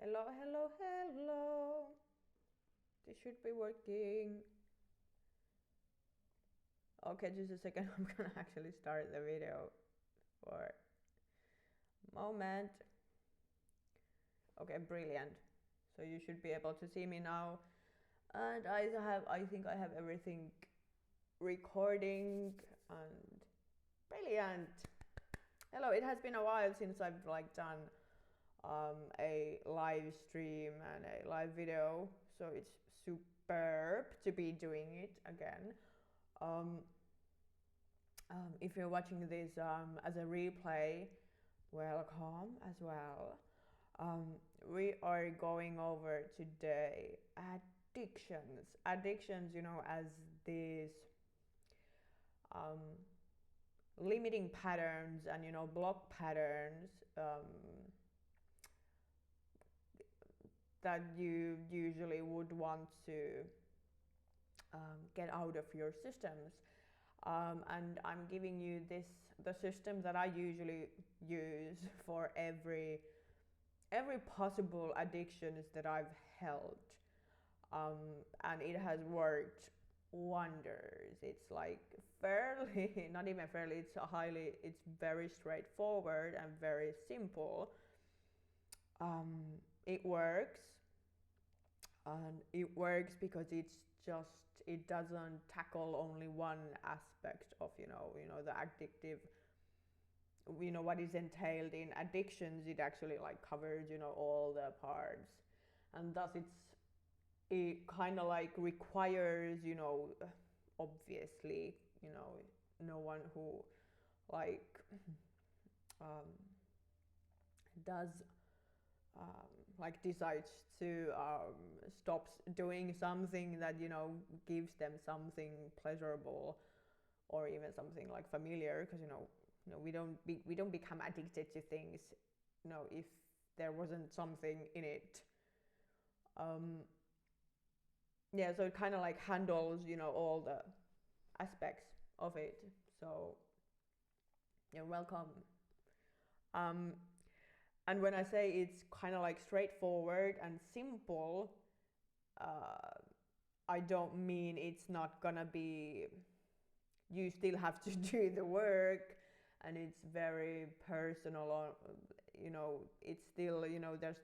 Hello, hello, hello. This should be working. Okay, just a second. I'm gonna actually start the video for a moment. Okay, brilliant. So you should be able to see me now. And I think I have everything recording and brilliant. Hello, it has been a while since I've done a live stream and a live video, so it's superb to be doing it again. If you're watching this as a replay, welcome as well. We are going over today addictions. Addictions, as these limiting patterns and block patterns that you usually would want to get out of your systems. And I'm giving you the system that I usually use for every possible addictions that I've held, and it has worked wonders. It's like fairly, not even fairly, it's very straightforward and very simple. It works, and it works because it doesn't tackle only one aspect of the addictive, what is entailed in addictions. It actually covers all the parts, and thus it kind of requires obviously no one who does decides to stop doing something that gives them something pleasurable or even something familiar, because we don't become addicted to things if there wasn't something in it. Yeah, so it kind of handles all the aspects of it. So you're welcome. And when I say it's kind of straightforward and simple, I don't mean it's not gonna be, you still have to do the work, and it's very personal. It's still, there's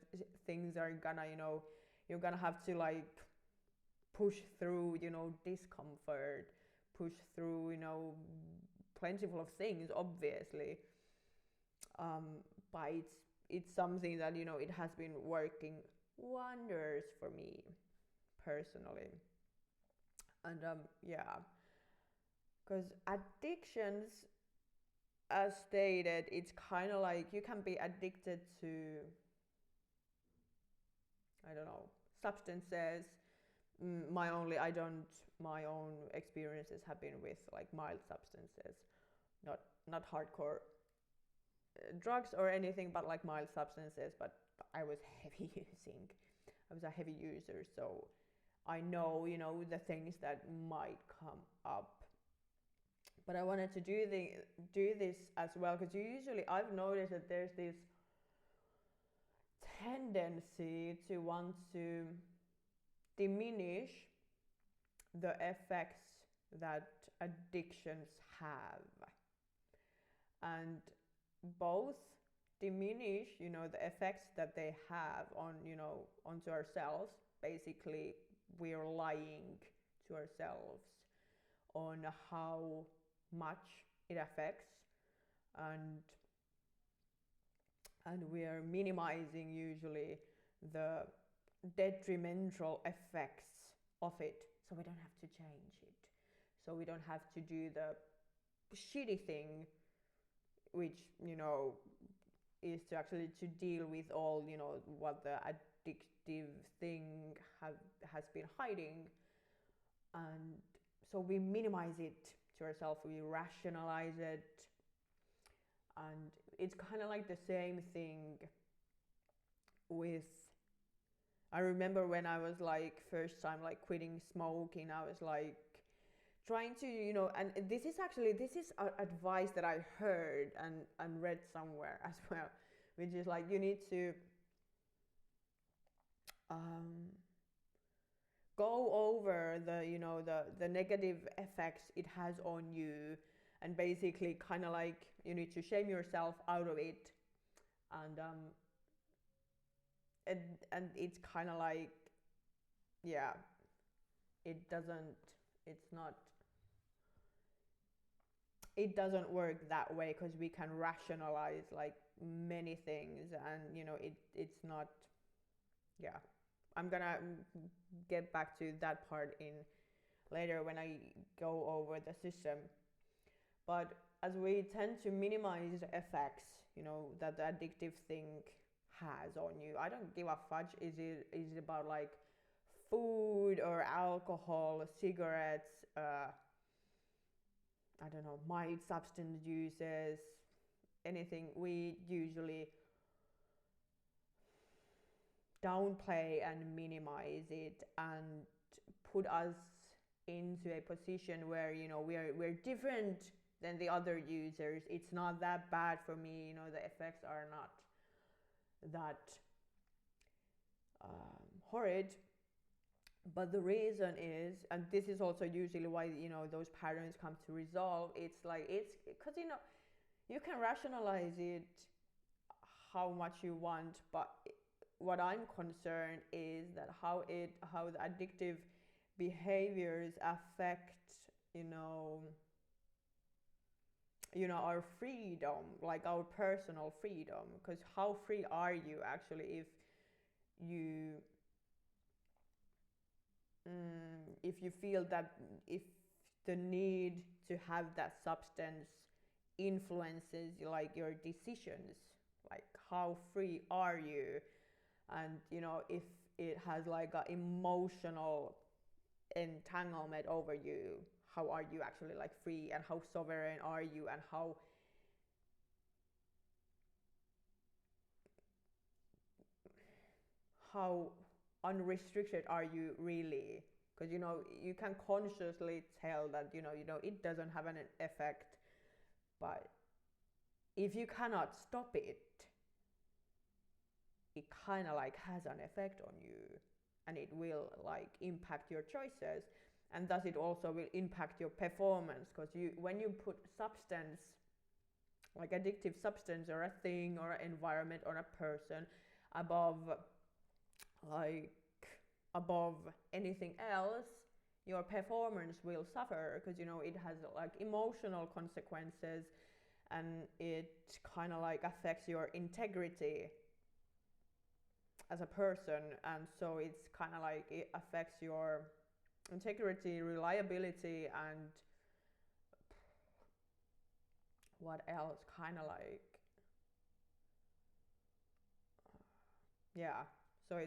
things are gonna, you're gonna have to push through, discomfort, push through, plentiful of things, obviously. But it's something that it has been working wonders for me personally. And yeah, because addictions, as stated, it's kind of you can be addicted to, I don't know, substances. My own experiences have been with mild substances, not hardcore drugs or anything, but mild substances. But I was a heavy user, so I know the things that might come up. But I wanted to do this as well, because I've noticed that there's this tendency to want to diminish the effects that addictions have, and both diminish the effects that they have on onto ourselves. Basically, we're lying to ourselves on how much it affects, and we are minimizing usually the detrimental effects of it, so we don't have to change it, so we don't have to do the shitty thing, which is to actually to deal with all what the addictive thing has been hiding. And so we minimize it to ourselves, we rationalize it. And it's kind of the same thing with, I remember when I was first time quitting smoking, I was trying to and this is advice that I heard and read somewhere as well, which is you need to um, go over the the negative effects it has on you, and basically kind of like you need to shame yourself out of it, and and, and it's kind of like, yeah, it doesn't it's not it doesn't work that way, because we can rationalize like many things, and it's not. Yeah, I'm gonna get back to that part in later when I go over the system. But as we tend to minimize the effects, that the addictive thing has on you, I don't give a fudge. Is it about like food or alcohol, cigarettes, I don't know, mild substance uses, anything. We usually downplay and minimize it, and put us into a position where we're different than the other users. It's not that bad for me. The effects are not that horrid. But the reason is, and this is also usually why those patterns come to resolve. It's because you can rationalize it how much you want, but what I'm concerned is that how the addictive behaviors affect our freedom, like our personal freedom. Because how free are you actually you if you feel that, if the need to have that substance influences like your decisions, like how free are you? And if it has like a emotional entanglement over you, how are you actually like free, and how sovereign are you, and how unrestricted are you really? Because you can consciously tell that it doesn't have an effect, but if you cannot stop it, it kind of like has an effect on you, and it will like impact your choices, and thus it also will impact your performance. Because when you put substance, like addictive substance or a thing or an environment or a person above, like above anything else, your performance will suffer, because it has like emotional consequences, and it kind of like affects your integrity as a person. And so it's kind of like it affects your integrity, reliability, and what else, kind of like, yeah. So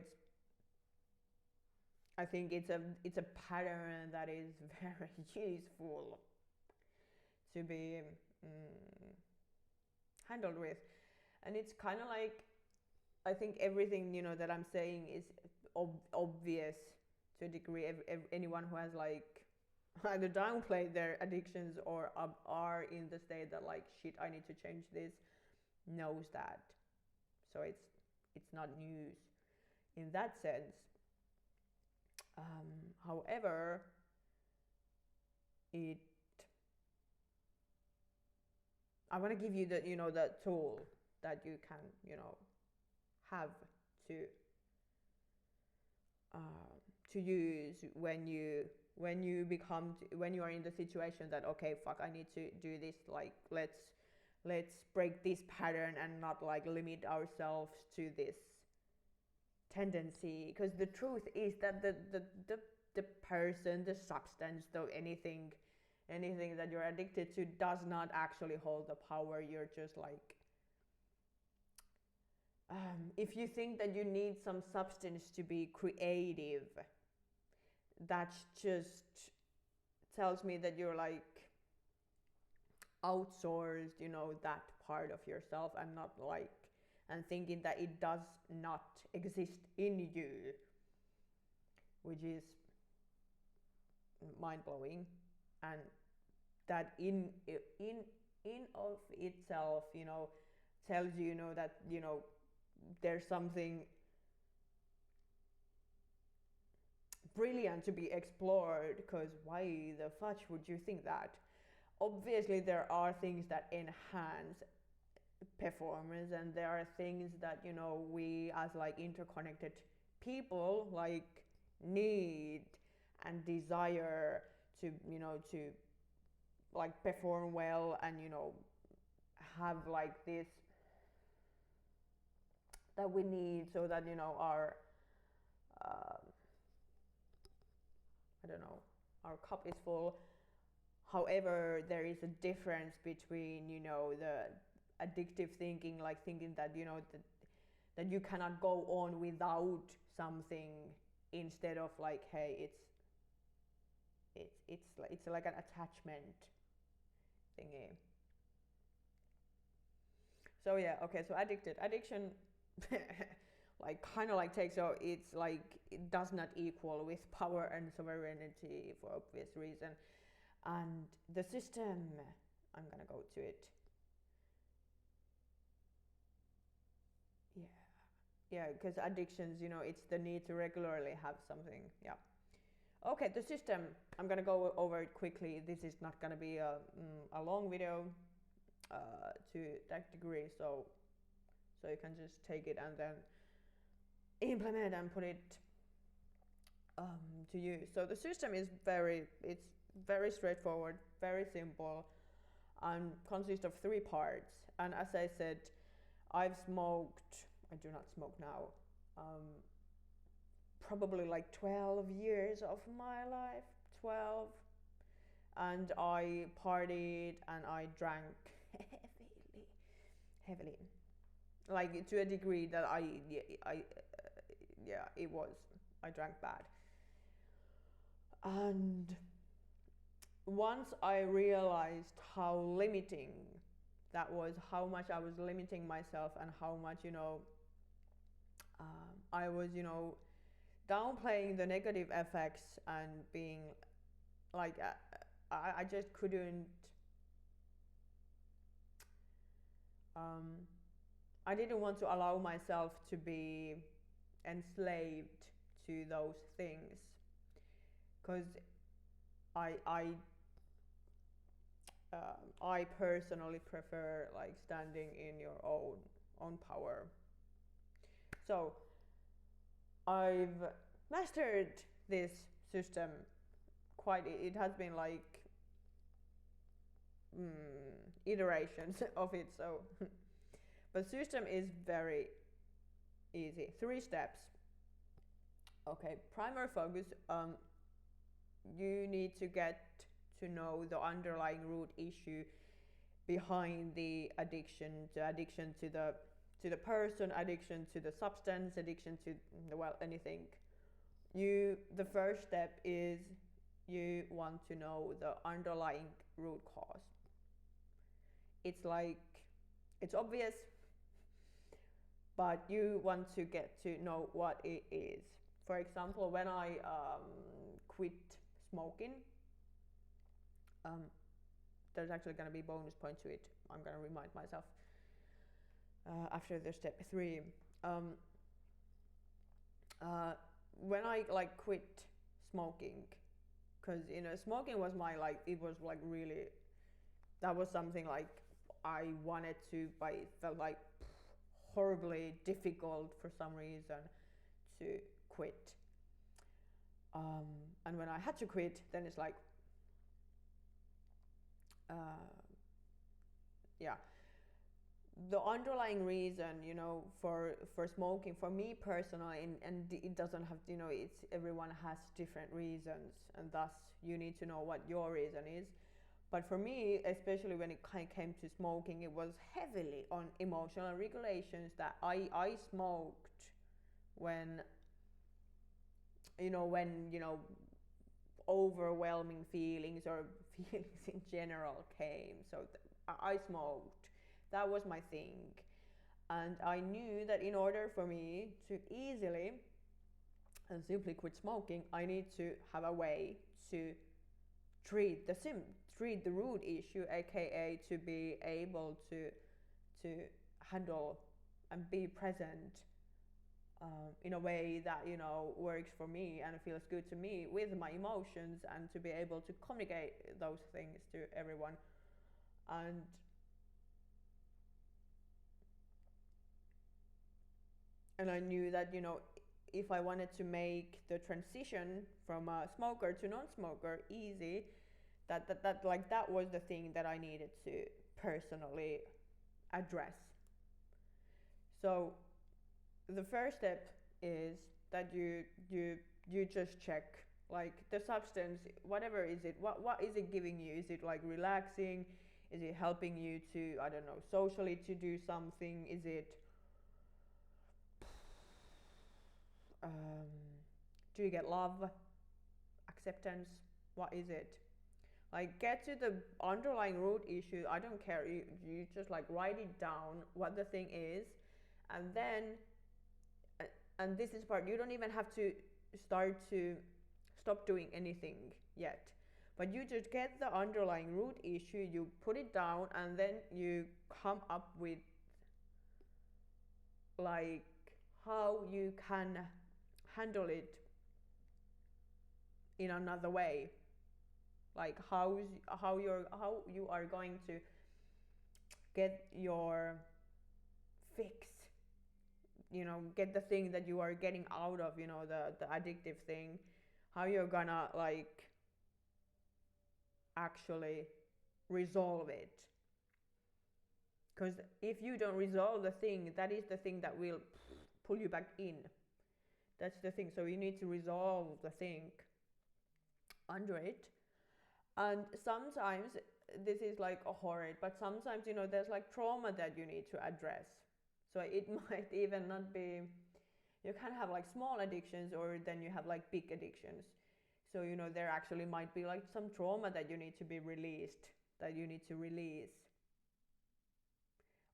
I think it's a pattern that is very useful to be handled with. And it's kind of like, I think everything that I'm saying is obvious to a degree. Anyone who has like either downplayed their addictions or are in the state that like, shit, I need to change this, knows that. So it's not news in that sense. However, it I want to give you the tool that you can have to use when you are in the situation that, okay, fuck, I need to do this, like let's break this pattern and not like limit ourselves to this tendency. Because the truth is that the person, the substance, though anything that you're addicted to does not actually hold the power. You're just like, if you think that you need some substance to be creative, that just tells me that you're like outsourced, that part of yourself, and not like, and thinking that it does not exist in you, which is mind blowing. And that in of itself, tells you, that there's something brilliant to be explored, because why the fudge would you think that? Obviously there are things that enhance performance, and there are things that, you know, we as like interconnected people like need and desire to, you know, to like perform well, and you know, have like this that we need, so that, you know, our uh, I don't know, our cup is full. However, there is a difference between, you know, the addictive thinking, like thinking that, you know, that you cannot go on without something, instead of like, hey, it's like an attachment thingy. So yeah, okay, so addiction like kind of like takes, so it's like it does not equal with power and sovereignty for obvious reason. And the system, I'm gonna go to it. Yeah, yeah, because addictions, you know, it's the need to regularly have something. Yeah. Okay, the system, I'm gonna go over it quickly. This is not gonna be a long video to that degree, so you can just take it and then implement and put it to use. So the system is it's very straightforward, very simple, and consists of three parts. And as I said, I've smoked, I do not smoke now, probably like 12 years of my life, 12. And I partied and I drank heavily. Like to a degree that yeah, it was, I drank bad. And once I realized how limiting that was, how much I was limiting myself, and how much, you know, I was, you know, downplaying the negative effects, and being like, I just couldn't, I didn't want to allow myself to be enslaved to those things, because I I I personally prefer like standing in your own power. So I've mastered this system quite. It has been like iterations of it. So, but system is very easy. 3 steps. Okay, primary focus. You need to get to know the underlying root issue behind the addiction. The addiction to the person, addiction to the substance, addiction to, well, anything. The first step is you want to know the underlying root cause. It's like, it's obvious, but you want to get to know what it is. For example, when I quit smoking, there's actually going to be bonus point to it. I'm going to remind myself after the step 3. When I like quit smoking, because, you know, smoking was my, like, it was like really, that was something like I wanted to, but it felt like horribly difficult for some reason to quit. And when I had to quit, then it's like, yeah, the underlying reason, you know, for smoking, for me personally, and it doesn't have, you know, it's, everyone has different reasons, and thus you need to know what your reason is. But for me, especially when it came to smoking, it was heavily on emotional regulations, that I smoked when, you know, overwhelming feelings or feelings in general came. So I smoked. That was my thing. And I knew that in order for me to easily and simply quit smoking, I need to have a way to treat the root issue, aka to be able to handle and be present in a way that works for me and feels good to me with my emotions, and to be able to communicate those things to everyone. And I knew that if I wanted to make the transition from a smoker to non-smoker easy, that was the thing that I needed to personally address. So the first step is that you just check like the substance, whatever is it, what is it giving you? Is it like relaxing? Is it helping you to, I don't know, socially to do something? Is it um, do you get love, acceptance? What is it? Like, get to the underlying root issue. I don't care, you just like write it down what the thing is. And then and this is part, you don't even have to stop doing anything yet, but you just get the underlying root issue, you put it down, and then you come up with like how you can handle it in another way, like how you are going to get your fix, get the thing that you are getting out of, the addictive thing, how you're gonna like actually resolve it. Because if you don't resolve the thing, that is the thing that will pull you back in. That's the thing. So you need to resolve the thing under it. And sometimes this is like horrid, but sometimes there's like trauma that you need to address. So it might even not be, you can have like small addictions, or then you have like big addictions. So there actually might be like some trauma that you need to be released, that you need to release.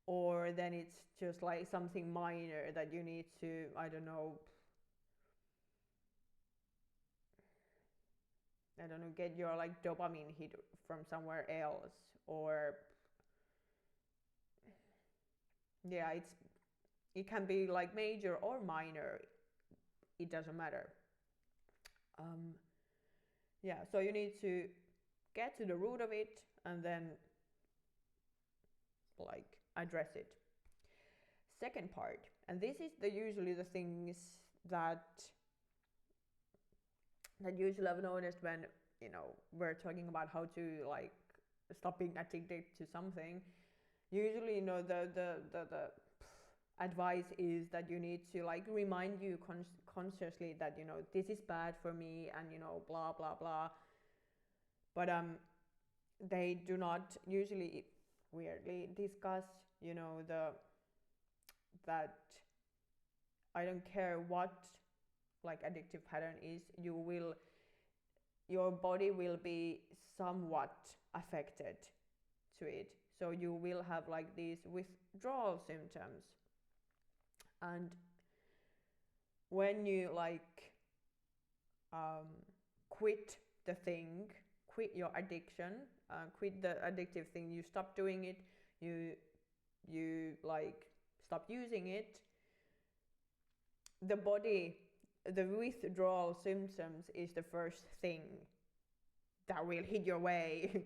Or then it's just like something minor that you need to, I don't know, get your like dopamine hit from somewhere else. Or yeah, it can be like major or minor, it doesn't matter. Yeah, so you need to get to the root of it and then like address it. Second part, and this is usually the things that usually I've noticed when we're talking about how to like stop being addicted to something. Usually the advice is that you need to like remind you consciously that this is bad for me, and blah blah blah. But they do not usually weirdly discuss that I don't care what like addictive pattern is, your body will be somewhat affected to it. So you will have like these withdrawal symptoms. And when you like quit the thing, quit your addiction, quit the addictive thing, you stop doing it, you like stop using it, the body, the withdrawal symptoms is the first thing that will hit your way.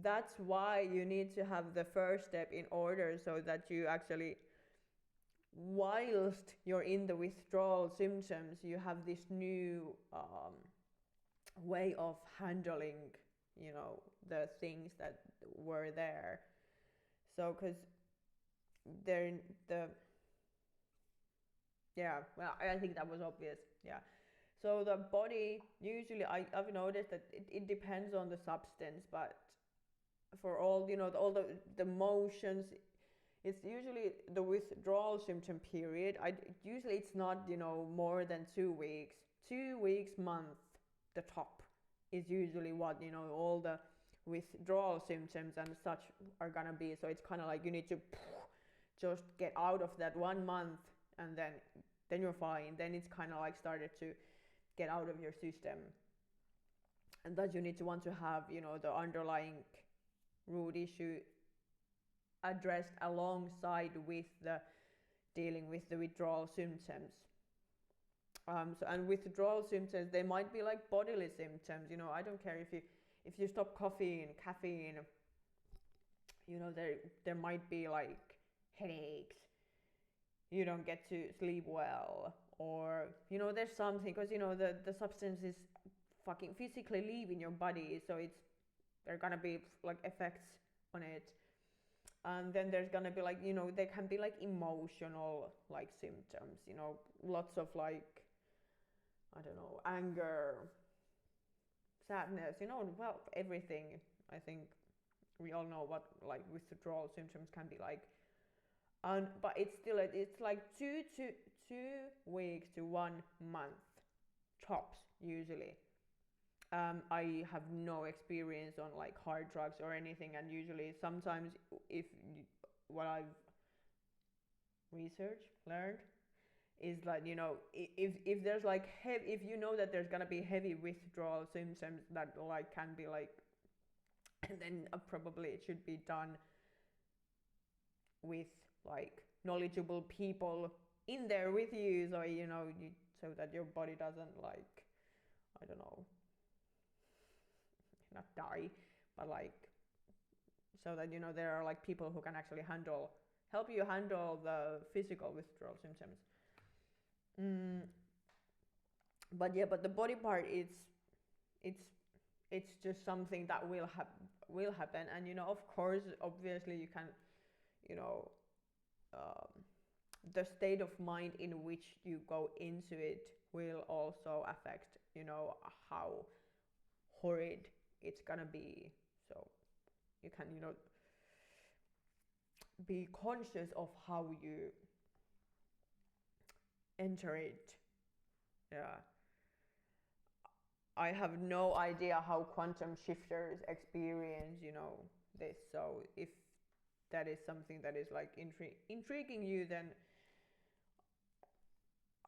That's why you need to have the first step in order, so that you actually, whilst you're in the withdrawal symptoms, you have this new way of handling the things that were there. So because they're I think that was obvious. Yeah. So the body, usually I've noticed that it depends on the substance, but for all all the motions, it's usually the withdrawal symptom period. Usually it's not more than 2 weeks, 2 weeks, month, the top is usually what all the withdrawal symptoms and such are gonna be. So it's kind of like you need to just get out of that 1 month, and then you're fine. Then it's kind of like started to get out of your system, and that you need to want to have the underlying root issue addressed alongside with the dealing with the withdrawal symptoms. So, and withdrawal symptoms, they might be like bodily symptoms. I don't care if you stop caffeine. There might be like headaches. You don't get to sleep well, or there's something, because the substance is fucking physically leaving your body, so there are gonna be like effects on it. And then there's gonna be like there can be like emotional like symptoms, lots of like, I don't know, anger, sadness, well, everything. I think we all know what like withdrawal symptoms can be like. And but it's like 2 weeks to 1 month tops usually. I have no experience on like hard drugs or anything, and usually sometimes, if what I've researched learned is that if there's like if you know that there's gonna be heavy withdrawal symptoms that like can be like, and then probably it should be done with like knowledgeable people in there with you, so so that your body doesn't like, I don't know, not die, but like, so that there are like people who can actually help you handle the physical withdrawal symptoms. But the body part, it's it's just something that will happen. And of course, obviously, you can, you know um, the state of mind in which you go into it will also affect how horrid it's gonna be. So you can be conscious of how you enter it. Yeah, I have no idea how quantum shifters experience this. So if that is something that is like intriguing you, then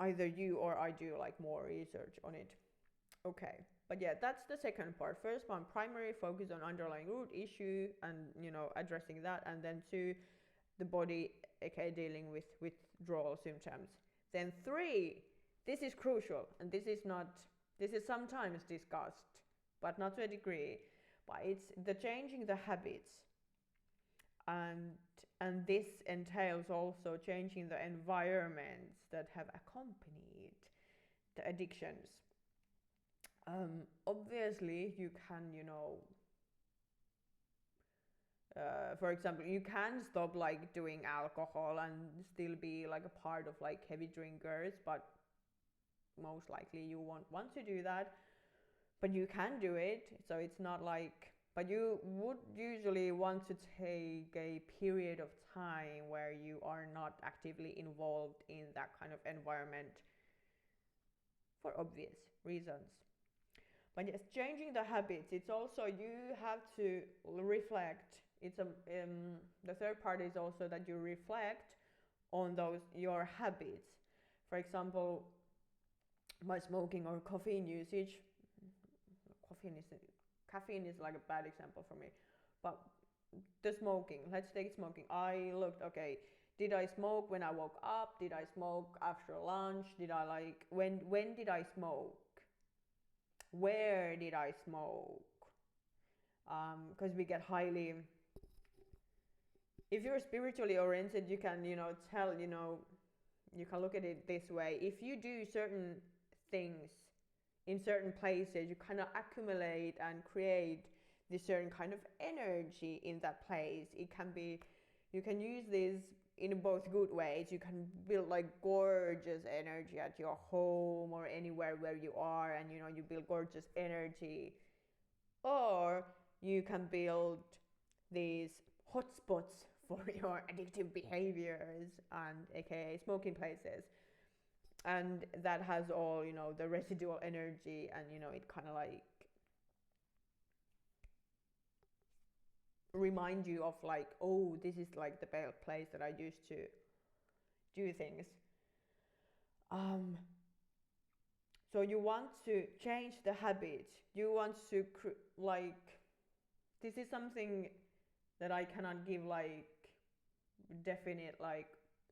either you or I do like more research on it. Okay, but yeah, that's the second part. First one, primary focus on underlying root issue and addressing that, and then two, the body, aka dealing with withdrawal symptoms. Then three, this is crucial, and this is sometimes discussed, but not to a degree. But it's the changing the habits, and this entails also changing the environments that have accompanied the addictions. Obviously, you can, for example, you can stop like doing alcohol and still be like a part of like heavy drinkers, but most likely you won't want to do that. But you can do it, so it's not like. But you would usually want to take a period of time where you are not actively involved in that kind of environment for obvious reasons. But yes, changing the habits, it's also you have to reflect. It's the third part is also that you reflect on those your habits. For example, by smoking or caffeine usage. Caffeine is like a bad example for me, but the smoking. Let's take smoking. I looked, okay. Did I smoke when I woke up? Did I smoke after lunch? Did I like when did I smoke? Where did I smoke? Because we get highly. If you're spiritually oriented, you can tell you can look at it this way. If you do certain things in certain places, you kind of accumulate and create this certain kind of energy in that place. It can be, you can use this in both good ways. You can build like gorgeous energy at your home or anywhere where you are, and you build gorgeous energy. Or you can build these hotspots for your addictive behaviors, and aka smoking places. And that has all the residual energy, and it kind of like remind you of like, oh, this is like the place that I used to do things. So you want to change the habit. You want to like, this is something that I cannot give like definite like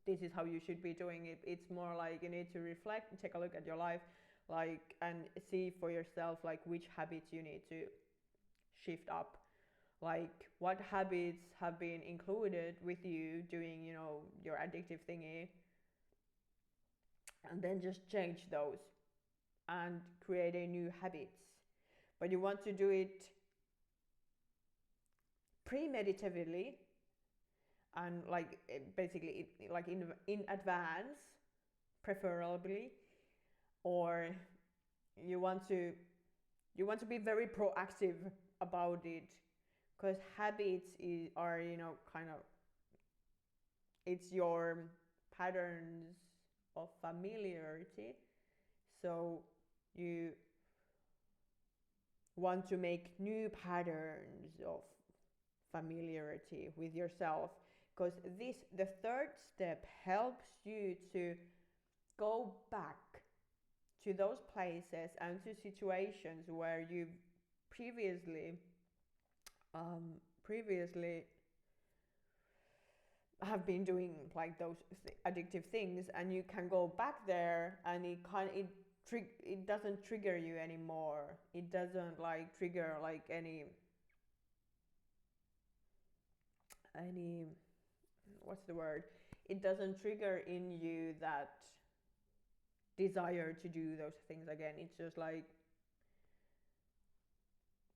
this is how you should be doing it. It's more like you need to reflect and take a look at your life, like, and see for yourself like which habits you need to shift up, like what habits have been included with you doing, you know, your addictive thingy, and then just change those and create a new habits. But you want to do it premeditatively and like basically like in advance preferably, or you want to be very proactive about it, because habits are, you know, kind of, it's your patterns of familiarity. So you want to make new patterns of familiarity with yourself, because this, the third step, helps you to go back to those places and to situations where you previously previously have been doing like those addictive things, and you can go back there and it doesn't trigger you anymore. It doesn't like trigger like any what's the word, it doesn't trigger in you that desire to do those things again. It's just like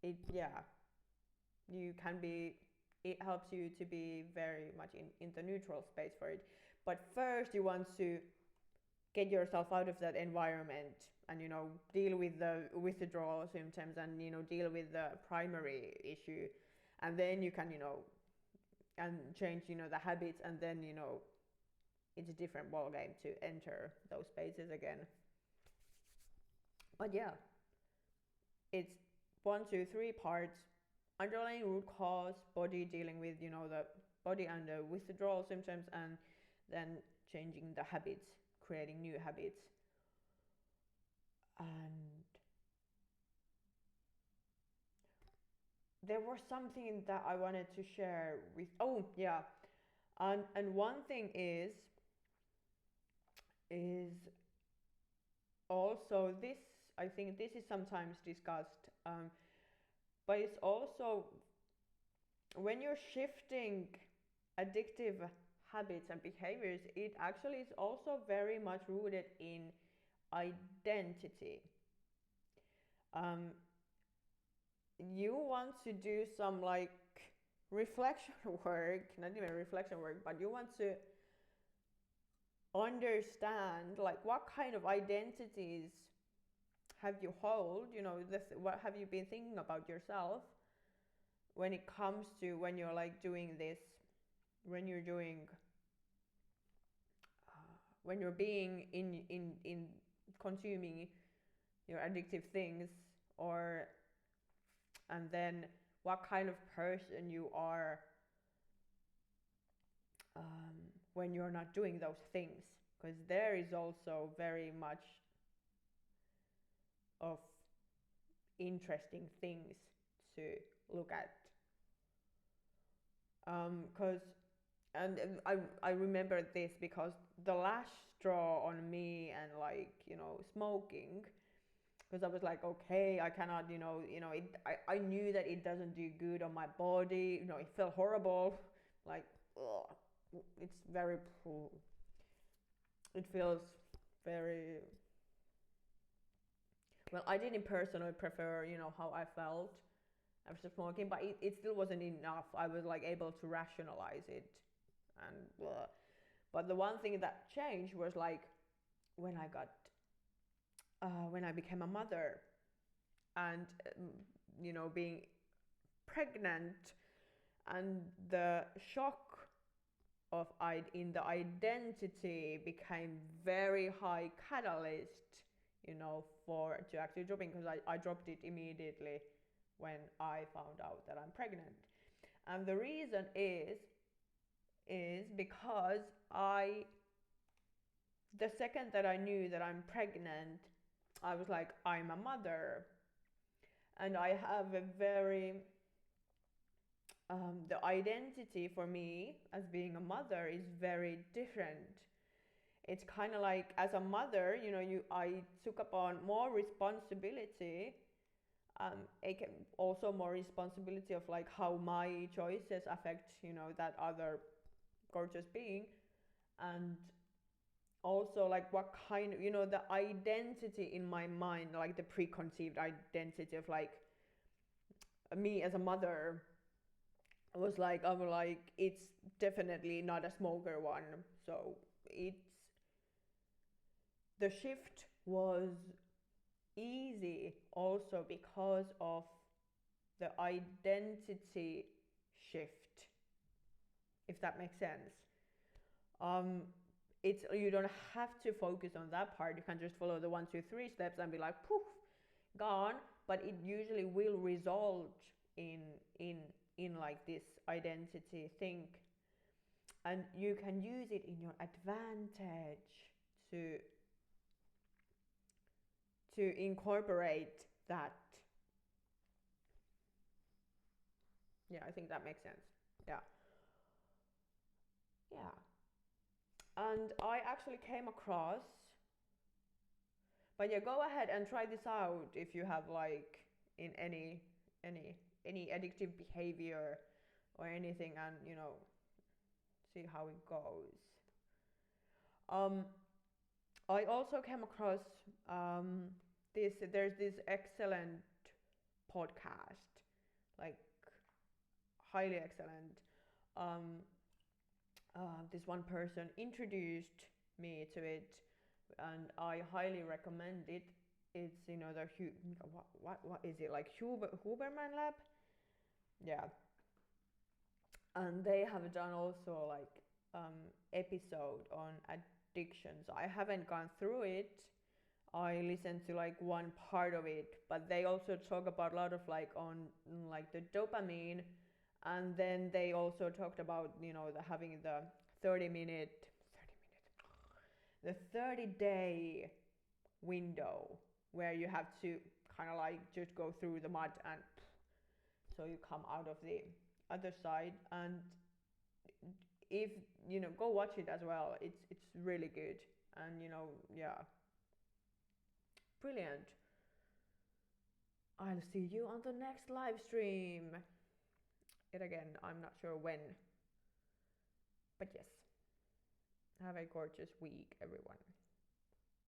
it, yeah, you can be, it helps you to be very much in the neutral space for it. But first you want to get yourself out of that environment and, you know, deal with the withdrawal symptoms and, you know, deal with the primary issue, and then you can, you know, and change, you know, the habits, and then, you know, it's a different ball game to enter those spaces again. But yeah, it's 1, 2, 3 parts: underlying root cause, body, dealing with, you know, the body and the withdrawal symptoms, and then changing the habits, creating new habits. And there was something that I wanted to share with, oh yeah, and one thing is also this, I think this is sometimes discussed, but it's also when you're shifting addictive habits and behaviors, it actually is also very much rooted in identity. Um, you want to do some like reflection work, not even reflection work, but you want to understand like what kind of identities have you hold, you know, this, what have you been thinking about yourself when it comes to when you're like doing this, when you're doing when you're being in consuming your addictive things, or and then what kind of person you are when you're not doing those things, because there is also very much of interesting things to look at, because I remember this because the last straw on me and like, you know, smoking, because I was like, okay, I cannot, you know, I knew that it doesn't do good on my body, you know, it felt horrible, like, ugh, it's very, it feels very, well, I didn't personally prefer, you know, how I felt after smoking, but it still wasn't enough. I was like able to rationalize it, and but the one thing that changed was like when I got when I became a mother, and you know, being pregnant, and the shock of in the identity became very high catalyst, you know, for to actually dropping, because I dropped it immediately when I found out that I'm pregnant. And the reason is because the second that I knew that I'm pregnant, I was like, I'm a mother, and I have a very the identity for me as being a mother is very different. It's kind of like as a mother, I took upon more responsibility. It can also more responsibility of like how my choices affect, that other gorgeous being, and also like what kind of, the identity in my mind, like the preconceived identity of like me as a mother was like, I'm like, it's definitely not a smoker one. So it's the shift was easy also because of the identity shift, if that makes sense. Um, it's you don't have to focus on that part. You can just follow the 1, 2, 3 steps and be like, poof, gone. But it usually will result in in in like this identity thing, and you can use it in your advantage to incorporate that. Yeah, I think that makes sense. Yeah. Yeah. And I actually came across, but yeah, go ahead and try this out if you have like in any any addictive behavior or anything, and see how it goes. Um, I also came across this. There's this excellent podcast, like highly excellent. Um, this one person introduced me to it, and I highly recommend it. It's the what is it, like Huberman Lab? Yeah, and they have done also like episode on addictions. I haven't gone through it. I listened to like one part of it, but they also talk about a lot of like on like the dopamine, and then they also talked about the having the 30-day window where you have to kind of like just go through the mud, and so you come out of the other side. And if go watch it as well. It's really good, and yeah, brilliant. I'll see you on the next live stream. It again, I'm not sure when, but yes, have a gorgeous week, everyone.